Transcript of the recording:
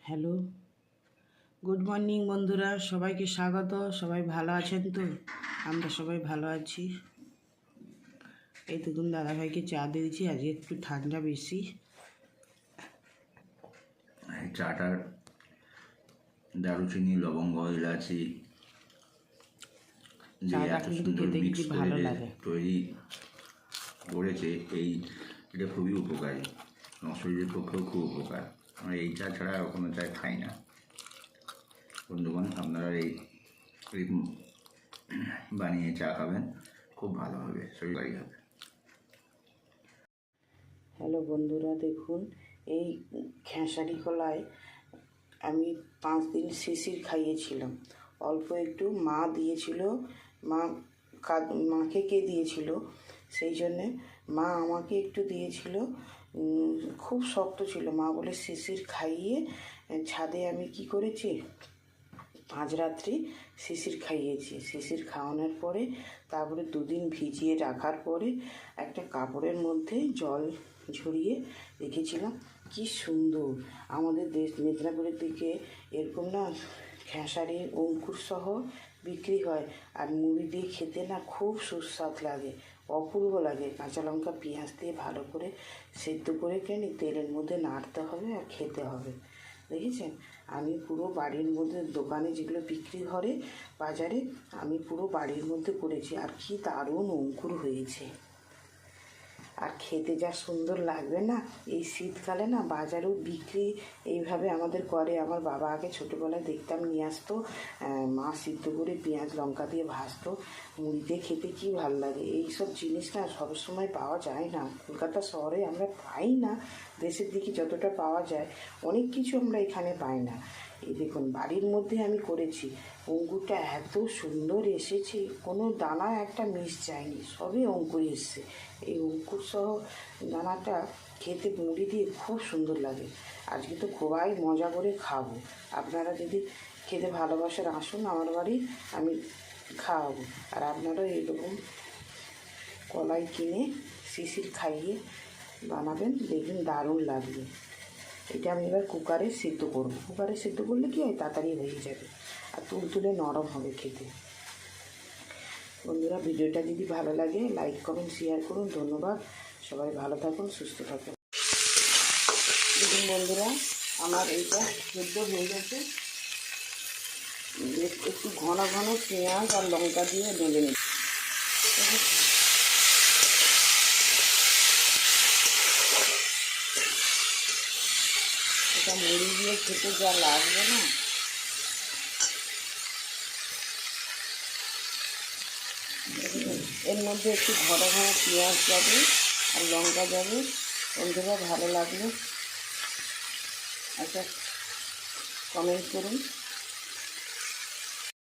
Hello, good morning বন্ধুরা, সবাইকে স্বাগত। সবাই ভালো আছেন তো? আমরা সবাই ভালো আছি। এই দেখুন দাদাভাইকে চা দিয়েছি, আজকে একটু ঠান্ডা বেশি। চাটার দারুচিনি, লবঙ্গ, ইলাচি যে চাটা এত কিন্তু সুন্দর খেতে মিক্স কিন্তু করে ভালো যে লাগে। তৈরি করেছে, এটা খুবই উপকারী, আমার শরীরের পক্ষেও খুব উপকার। আমরা এই চা ছাড়া আর কোনো চা খাই না। বন্ধুগণ, আপনারা এই বানিয়ে চা খাবেন, খুব ভালো হবে, শরীরকারী হবে। হ্যালো বন্ধুরা, দেখুন এই খেসারি কলায় আমি 5 দিন শিশির খাইয়েছিলাম। অল্প একটু মা দিয়েছিল, মাকে কে দিয়েছিল, সেই জন্যে মা আমাকে একটু দিয়েছিল। খুব শক্ত ছিল, মা বলে শিশির খাইয়ে ছাদে আমি কি করেছি, 5 রাত্রি শিশির খাইয়েছি। শিশির খাওয়ানোর পরে তারপরে 2 দিন ভিজিয়ে রাখার পরে একটা কাপড়ের মধ্যে জল ঝরিয়ে রেখেছিলাম। কি সুন্দর! আমাদের মেদিনীপুরের দিকে এরকম না খেসারি অঙ্কুর সহ বিক্রি হয়, আর মুড়ি দিয়ে খেতে না খুব সুস্বাদ লাগে, অপূর্ব লাগে। কাঁচা লঙ্কা পেঁয়াজ দিয়ে ভালো করে সেদ্ধ করে তেলের মধ্যে নাড়তে হবে আর খেতে হবে। দেখেছেন, আমি পুরো বাড়ির মধ্যে দোকানে যেগুলো বিক্রি করে বাজারে, আমি পুরো বাড়ির মধ্যে করেছি। আর কি দারুণ অঙ্কুর হয়েছে, আর খেতে যা সুন্দর লাগবে না। এই শীতকালে না বাজারেও বিক্রি এইভাবে আমাদের করে। আমার বাবা আগে ছোটোবেলায় দেখতাম নিয়ে আসতো, মা সিদ্ধ করে পেঁয়াজ লঙ্কা দিয়ে ভাজতো, মুড়িতে খেতে কি ভাল লাগে। এইসব জিনিস না সবসময় পাওয়া যায় না, কলকাতা শহরে আমরা পাই না। দেশের দিকে যতটা পাওয়া যায়, অনেক কিছু আমরা এখানে পাই না। এই দেখুন বাড়ির মধ্যে আমি করেছি, অঙ্কুরটা এত সুন্দর এসেছে, কোনো দানা একটা মিস যায়নি, সবই অঙ্কুর এসছে। এই অঙ্কুর সহ দানাটা খেতে মুড়ি দিয়ে খুব সুন্দর লাগে। আজকে তো খুবই মজা করে খাবো। আপনারা যদি খেতে ভালোবাসেন আসুন আমার বাড়ি, আমি খাওয়াবো। আর আপনারাও এরকম কলাই কিনে শিশির খাইয়ে বানাবেন, দেখবেন দারুণ লাগবে। এটা আমি এবার কুকারে সিদ্ধ করব। কুকারে সিদ্ধ করলে কি হয়, তাড়াতাড়ি হয়ে যাবে আর তুলতুলে নরম হবে খেতে। বন্ধুরা, ভিডিওটা যদি ভালো লাগে লাইক কমেন্ট শেয়ার করুন। ধন্যবাদ। সবাই ভালো থাকুন, সুস্থ থাকুন। দেখুন বন্ধুরা, আমার এইটা সিদ্ধ হয়ে গেছে। একটু ঘন ঘন পেঁয়াজ আর লঙ্কা দিয়ে বেলে নিচ্ছি। এটা মুড়ি দিয়ে খেতে যা লাগবে না, এর মধ্যে একটু ঘন ঘন পেঁয়াজ যাবে আর লঙ্কা যাবে। বন্ধুরা, ভালো লাগলে একটা কমেন্ট করুন।